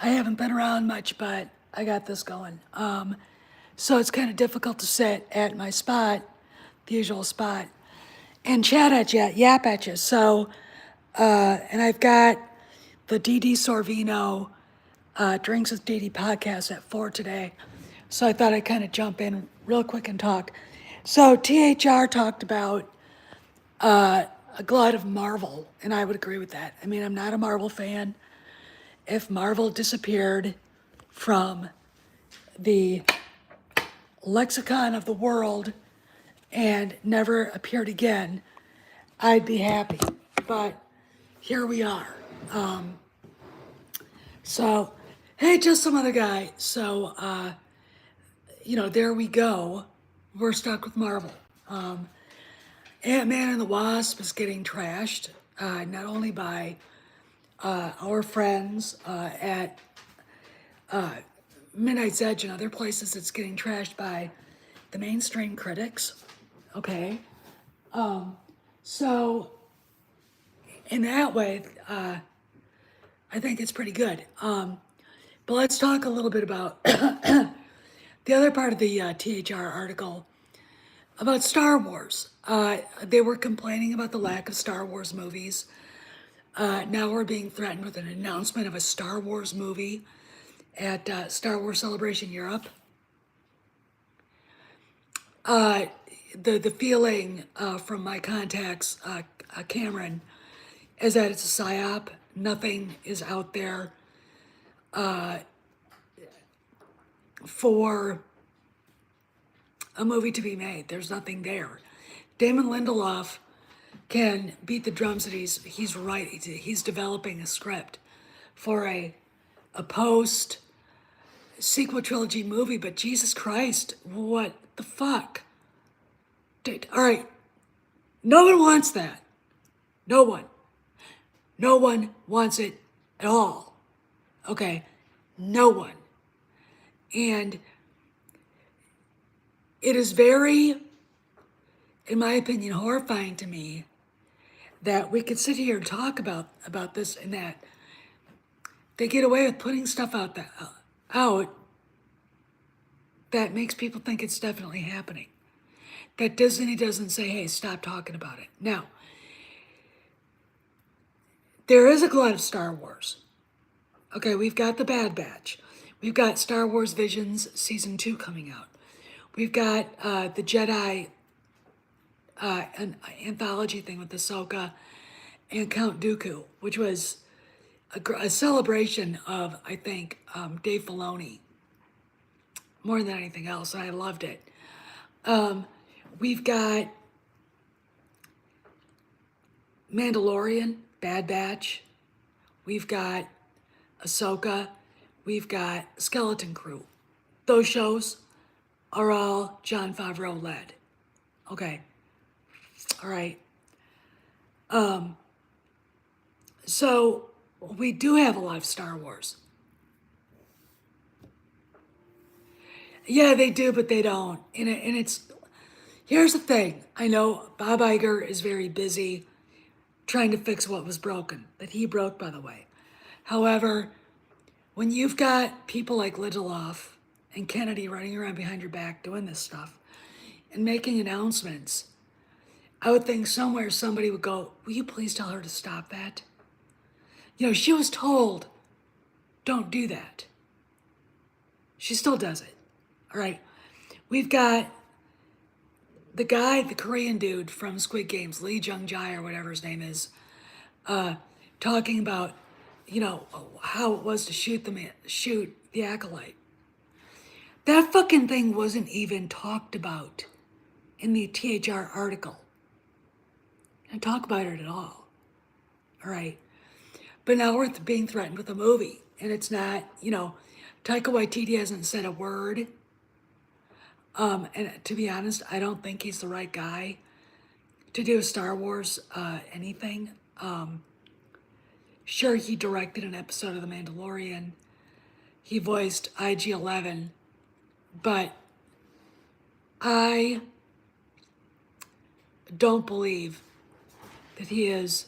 I haven't been around much, but I got this going. So it's kind of difficult to sit at my spot, the usual spot, and chat at you, yap at you. So, and I've got the DD Sorvino Drinks with DD podcast at 4 today. So I thought I'd kind of jump in real quick and talk. So THR talked about a glut of Marvel, and I would agree with that. I mean, I'm not a Marvel fan. If Marvel disappeared from the lexicon of the world and never appeared again, I'd be happy. But here we are. So, hey, just some other guy. So, there we go. We're stuck with Marvel. Ant-Man and the Wasp is getting trashed, not only by our friends at Midnight's Edge and other places, it's getting trashed by the mainstream critics. Okay. So, in that way, I think it's pretty good. But let's talk a little bit about the other part of the THR article about Star Wars. They were complaining about the lack of Star Wars movies. Now we're being threatened with an announcement of a Star Wars movie at Star Wars Celebration Europe. The feeling from my contacts, Cameron, is that it's a psyop. Nothing is out there for a movie to be made. There's nothing there. Damon Lindelof can beat the drums that he's right. He's developing a script for a post sequel trilogy movie, but Jesus Christ, what the fuck? All right, no one wants that. No one. No one wants it at all. Okay, no one. And it is very, in my opinion, horrifying to me that we could sit here and talk about this and that. They get away with putting stuff out that makes people think it's definitely happening. That Disney doesn't say, hey, stop talking about it. Now, there is a glut of Star Wars. Okay, we've got The Bad Batch. We've got Star Wars Visions Season 2 coming out. We've got the Jedi an anthology thing with Ahsoka and Count Dooku, which was a celebration of, I think, Dave Filoni more than anything else, and I loved it. We've got Mandalorian, Bad Batch. We've got Ahsoka. We've got Skeleton Crew. Those shows are all Jon Favreau led. Okay. All right. So we do have a lot of Star Wars. Yeah, they do, but they don't. And it's, here's the thing. I know Bob Iger is very busy trying to fix what was broken, that he broke, by the way. However, when you've got people like Lindelof and Kennedy running around behind your back doing this stuff and making announcements, I would think somewhere somebody would go, will you please tell her to stop that? She was told, don't do that. She still does it. All right. We've got the guy, the Korean dude from Squid Games, Lee Jung-jae or whatever his name is, talking about, how it was to shoot the acolyte. That fucking thing wasn't even talked about in the THR article. Didn't talk about it at all. All right. But now we're being threatened with a movie, and it's not, Taika Waititi hasn't said a word. And to be honest, I don't think he's the right guy to do a Star Wars anything. Sure, he directed an episode of The Mandalorian. He voiced IG-11, but I don't believe that he is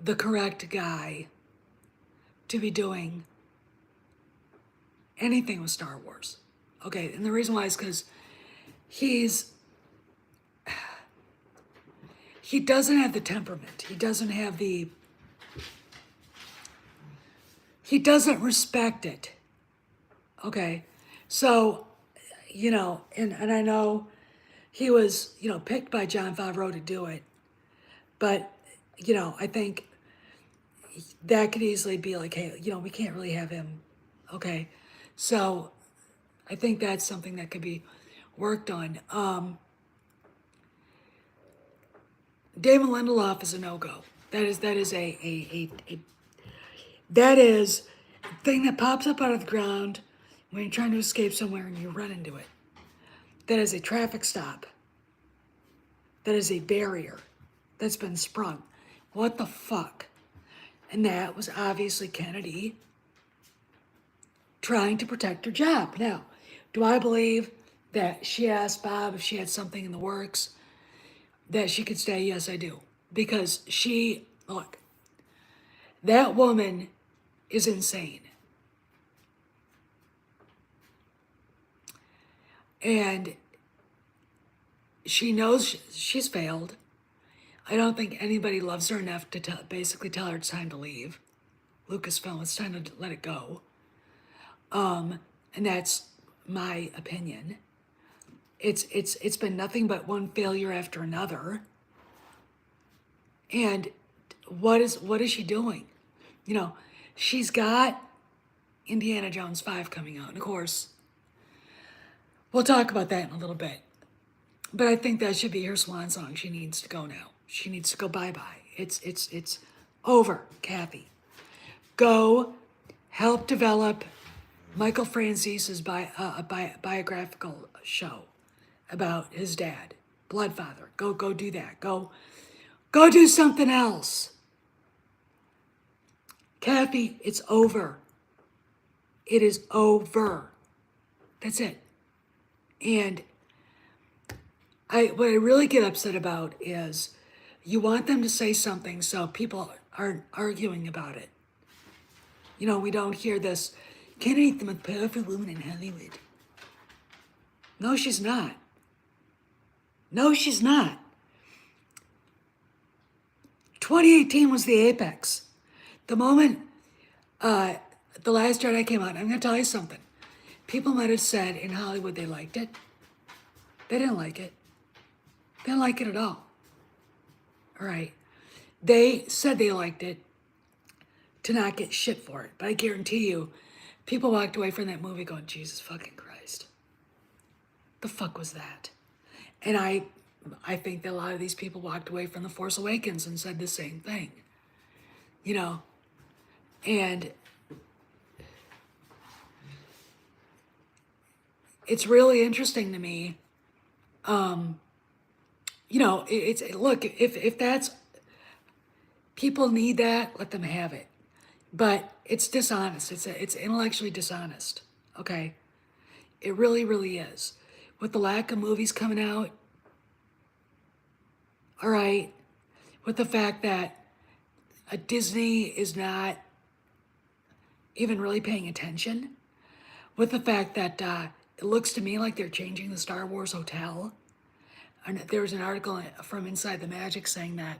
the correct guy to be doing anything with Star Wars. Okay, and the reason why is because he's he doesn't have the temperament. He doesn't respect it. Okay, so and I know he was picked by Jon Favreau to do it, but I think that could easily be like, hey, we can't really have him. Okay, so I think that's something that could be worked on. Damon Lindelof is a no-go. That is that is a thing that pops up out of the ground when you're trying to escape somewhere and you run into it. That is a traffic stop. That is a barrier that's been sprung. What the fuck? And that was obviously Kennedy trying to protect her job. Now, do I believe that she asked Bob if she had something in the works that she could stay? Yes, I do. Because look, that woman is insane. And she knows she's failed. I don't think anybody loves her enough to basically tell her it's time to leave. Lucasfilm, it's time to let it go. And that's my opinion. It's been nothing but one failure after another. And what is she doing? She's got Indiana Jones 5 coming out. And of course, we'll talk about that in a little bit. But I think that should be her swan song. She needs to go now. She needs to go bye-bye. It's over, Kathy. Go help develop Michael Francese's biographical show about his dad, Bloodfather. Go do that. Go do something else. Kathy, it's over. It is over. That's it. And what I really get upset about is you want them to say something so people aren't arguing about it. We don't hear this, Kennedy, the most powerful woman in Hollywood. No, she's not. No, she's not. 2018 was the apex. The moment The Last Jedi came out, I'm going to tell you something. People might have said in Hollywood they liked it. They didn't like it. They didn't like it at all. All right. They said they liked it to not get shit for it. But I guarantee you, people walked away from that movie going, Jesus fucking Christ. The fuck was that? And I think that a lot of these people walked away from The Force Awakens and said the same thing. And it's really interesting to me. Look, if that's, people need that, let them have it. But it's dishonest. It's intellectually dishonest. Okay? It really, really is. With the lack of movies coming out, all right, with the fact that Disney is not even really paying attention, with the fact that it looks to me like they're changing the Star Wars hotel. And there was an article from Inside the Magic saying that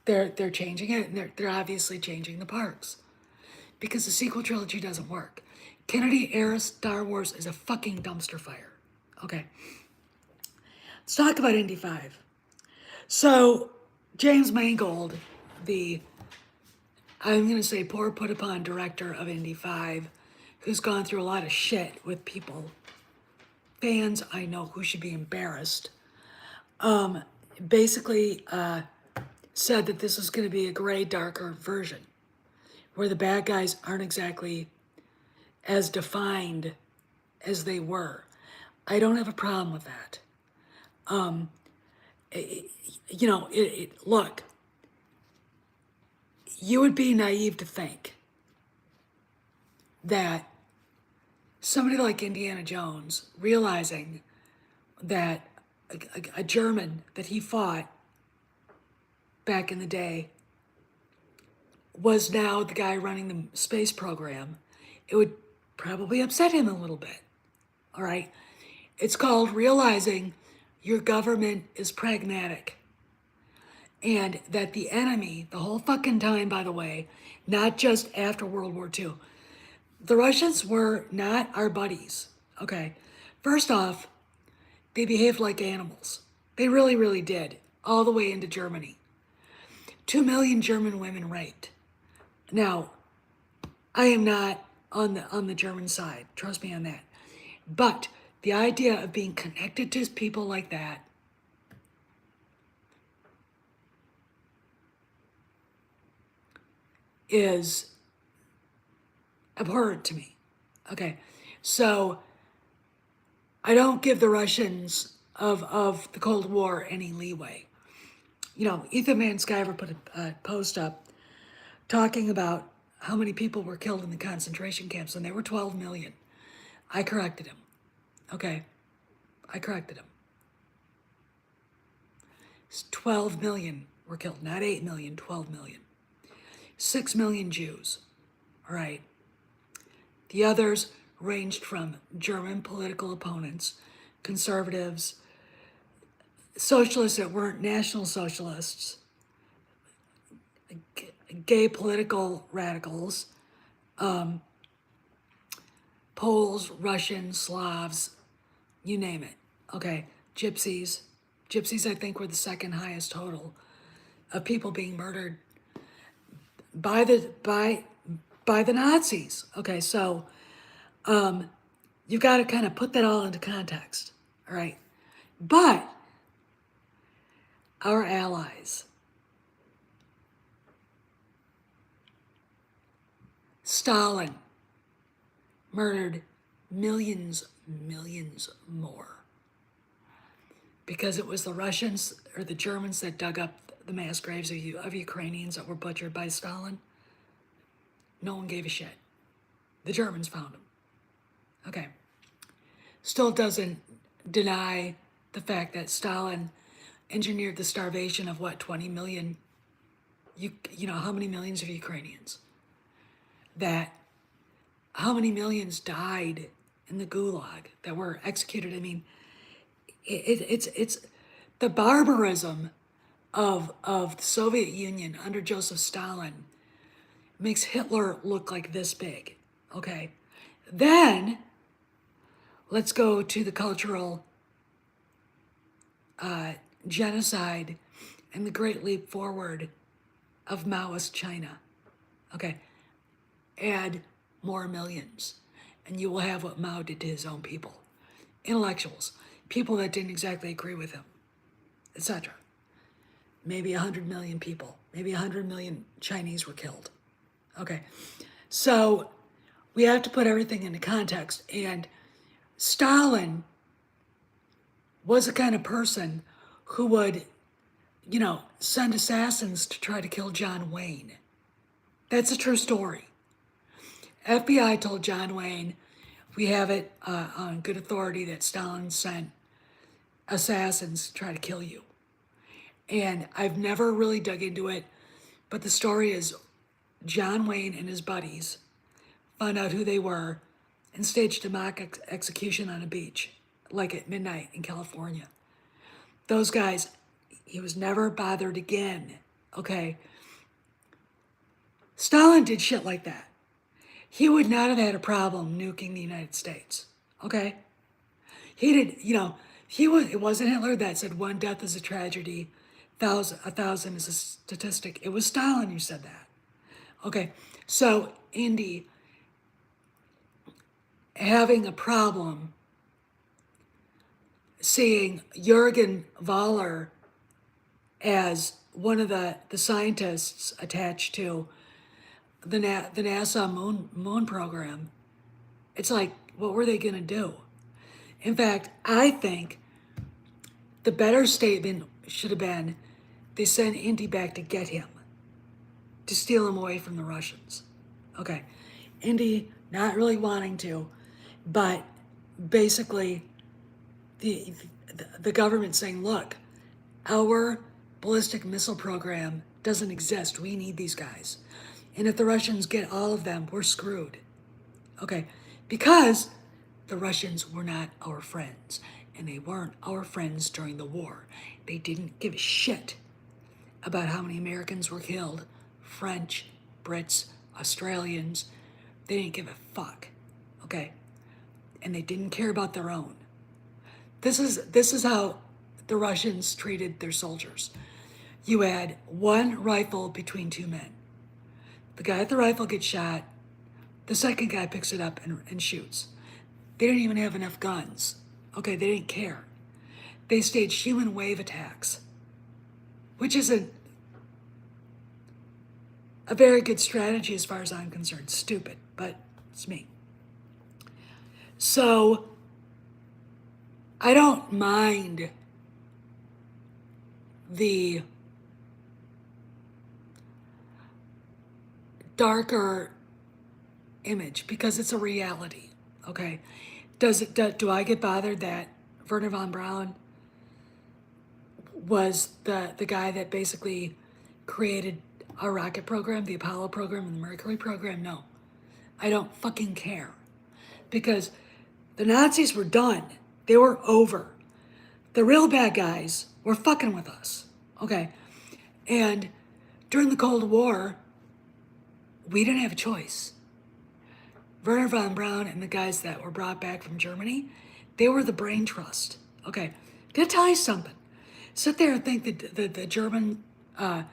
they're changing it, and they're obviously changing the parks because the sequel trilogy doesn't work. Kennedy era Star Wars is a fucking dumpster fire. Okay, let's talk about Indy 5. So James Mangold, I'm going to say poor put upon director of Indy 5, who's gone through a lot of shit with people, fans I know who should be embarrassed, basically said that this is going to be a gray, darker version where the bad guys aren't exactly as defined as they were. I don't have a problem with that. Look, you would be naive to think that somebody like Indiana Jones, realizing that a German that he fought back in the day was now the guy running the space program, it would probably upset him a little bit. All right. It's called realizing your government is pragmatic and that the enemy, the whole fucking time, by the way, not just after World War II, the Russians were not our buddies. Okay. First off, they behaved like animals. They really, really did, all the way into Germany. 2 million German women raped. Now, I am not on the German side. Trust me on that. But the idea of being connected to people like that is abhorrent to me. Okay, so I don't give the Russians of the Cold War any leeway. You know, Ethan Van Sciver put a post up talking about how many people were killed in the concentration camps, and they were 12 million. I corrected him. Okay, I corrected him. 12 million were killed, not 8 million, 12 million. 6 million Jews, all right? The others ranged from German political opponents, conservatives, socialists that weren't national socialists, gay political radicals, Poles, Russians, Slavs, you name it. Okay, gypsies. Gypsies, I think, were the second highest total of people being murdered by the Nazis. Okay, so you've got to kind of put that all into context, all right? But our allies, Stalin murdered millions more because it was the Russians or the Germans that dug up the mass graves of Ukrainians that were butchered by Stalin. No one gave a shit. The Germans found them. Okay. Still doesn't deny the fact that Stalin engineered the starvation of what, 20 million, you know, how many millions of Ukrainians? That how many millions died in the gulag that were executed? I mean, it's the barbarism of the Soviet Union under Joseph Stalin makes Hitler look like this big. Okay. Then let's go to the cultural genocide and the great leap forward of Maoist China. Okay. Add more millions, and you will have what Mao did to his own people. Intellectuals, people that didn't exactly agree with him, etc. Maybe 100 million people, maybe 100 million Chinese were killed. Okay, so we have to put everything into context, and Stalin was the kind of person who would, you know, send assassins to try to kill John Wayne. That's a true story. FBI told John Wayne, we have it on good authority that Stalin sent assassins to try to kill you. And I've never really dug into it, but the story is John Wayne and his buddies found out who they were and staged a mock execution on a beach, like at midnight in California. Those guys, he was never bothered again, okay? Stalin did shit like that. He would not have had a problem nuking the United States, okay? He did, you know, it wasn't Hitler that said one death is a tragedy, a thousand is a statistic. It was Stalin who said that. Okay, so Indy having a problem seeing Jürgen Voller as one of the scientists attached to the NASA moon program, it's like, what were they going to do? In fact, I think the better statement should have been they sent Indy back to get him, to steal him away from the Russians. Okay, Indy not really wanting to, but basically the government saying, look, our ballistic missile program doesn't exist. We need these guys. And if the Russians get all of them, we're screwed. Okay, because the Russians were not our friends, and they weren't our friends during the war. They didn't give a shit about how many Americans were killed, French, Brits, Australians. They didn't give a fuck, okay? And they didn't care about their own. This is how the Russians treated their soldiers. You had one rifle between two men. The guy with the rifle gets shot. The second guy picks it up and shoots. They didn't even have enough guns. Okay, they didn't care. They staged human wave attacks, which isn't a very good strategy as far as I'm concerned. Stupid, but it's me. So I don't mind the darker image because it's a reality, okay? Do I get bothered that Wernher von Braun was the guy that basically created our rocket program, the Apollo program and the Mercury program? No, I don't fucking care, because the Nazis were done. They were over. The real bad guys were fucking with us, okay? And during the Cold War, we didn't have a choice. Wernher von Braun and the guys that were brought back from Germany, they were the brain trust. Okay, gonna tell you something. Sit there and think that the German, the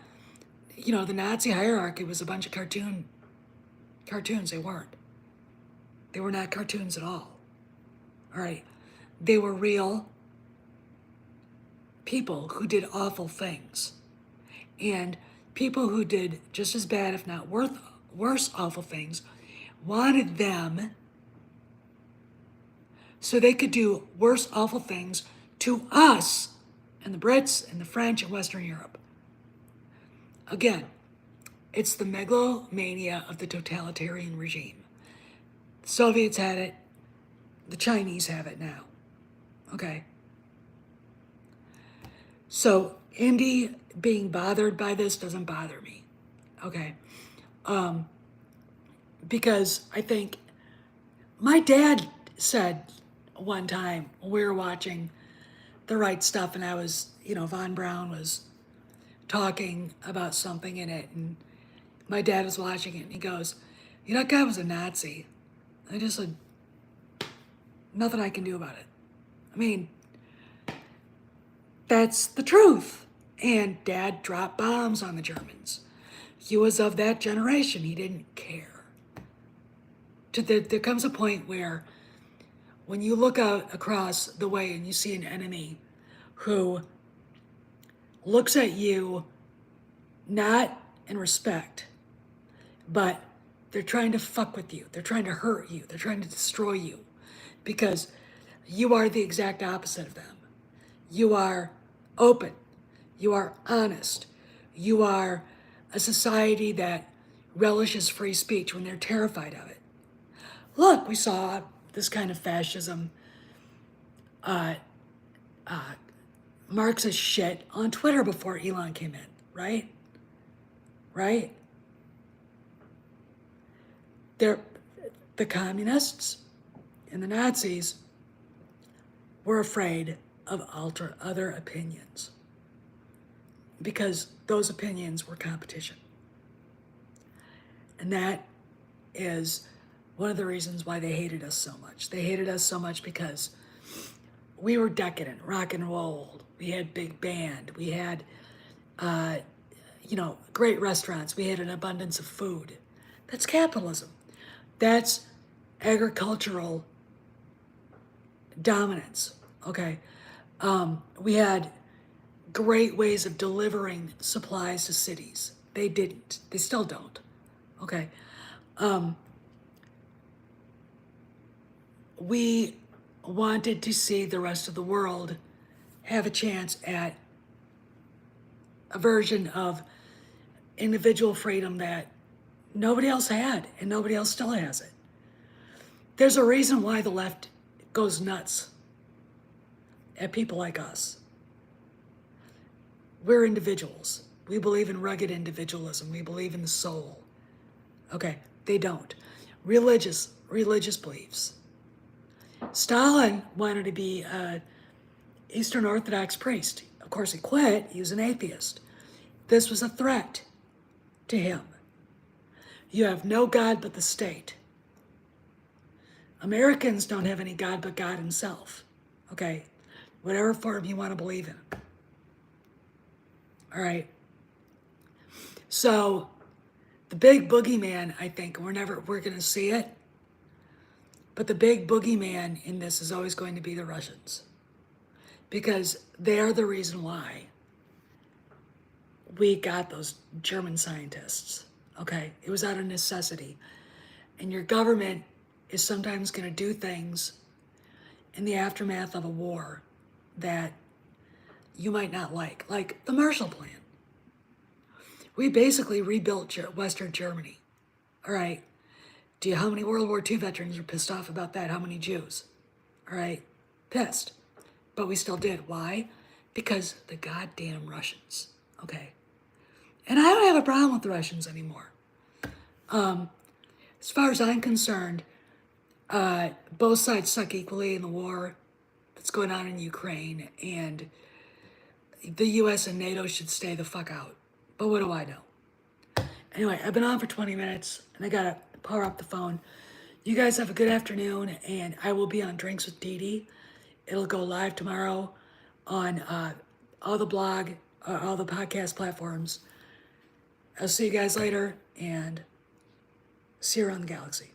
Nazi hierarchy was a bunch of cartoons. They weren't. They were not cartoons at all. All right, they were real people who did awful things, and people who did just as bad, if not worse, awful things, wanted them so they could do worse, awful things to us and the Brits and the French and Western Europe. Again, it's the megalomania of the totalitarian regime. The Soviets had it. The Chinese have it now. Okay? So Indy being bothered by this doesn't bother me. Okay? Because I think my dad said one time when we were watching The Right Stuff, and I was, Von Braun was talking about something in it, and my dad was watching it, and he goes, that guy was a Nazi. I just said, nothing I can do about it. I mean, that's the truth. And Dad dropped bombs on the Germans. He was of that generation. He didn't care. There comes a point where when you look out across the way and you see an enemy who looks at you not in respect, but they're trying to fuck with you. They're trying to hurt you. They're trying to destroy you because you are the exact opposite of them. You are open. You are honest. You are a society that relishes free speech when they're terrified of it. Look, we saw this kind of fascism, Marxist shit on Twitter before Elon came in, right? Right? The communists and the Nazis were afraid of other opinions because those opinions were competition. And that is one of the reasons why they hated us so much. They hated us so much because we were decadent, rock and roll. We had big band. We had, great restaurants. We had an abundance of food. That's capitalism. That's agricultural dominance, okay? We had great ways of delivering supplies to cities. They didn't. They still don't, okay? We wanted to see the rest of the world have a chance at a version of individual freedom that nobody else had, and nobody else still has it. There's a reason why the left goes nuts at people like us. We're individuals. We believe in rugged individualism. We believe in the soul. Okay, they don't. Religious religious beliefs. Stalin wanted to be an Eastern Orthodox priest. Of course, he quit. He was an atheist. This was a threat to him. You have no God but the state. Americans don't have any God but God himself. Okay? Whatever form you want to believe in. All right? So, the big boogeyman, I think, we're going to see it. But the big boogeyman in this is always going to be the Russians. Because they are the reason why we got those German scientists. Okay? It was out of necessity. And your government is sometimes going to do things in the aftermath of a war that you might not like the Marshall Plan. We basically rebuilt Western Germany. All right? Do you know how many World War II veterans are pissed off about that? How many Jews? All right? Pissed. But we still did. Why? Because the goddamn Russians. Okay? And I don't have a problem with the Russians anymore. As far as I'm concerned, both sides suck equally in the war that's going on in Ukraine, and the U.S. and NATO should stay the fuck out. But what do I know? Anyway, I've been on for 20 minutes, and I gotta power up the phone. You guys have a good afternoon, and I will be on Drinks with Dee Dee. It'll go live tomorrow on all the podcast platforms. I'll see you guys later, and see you around the galaxy.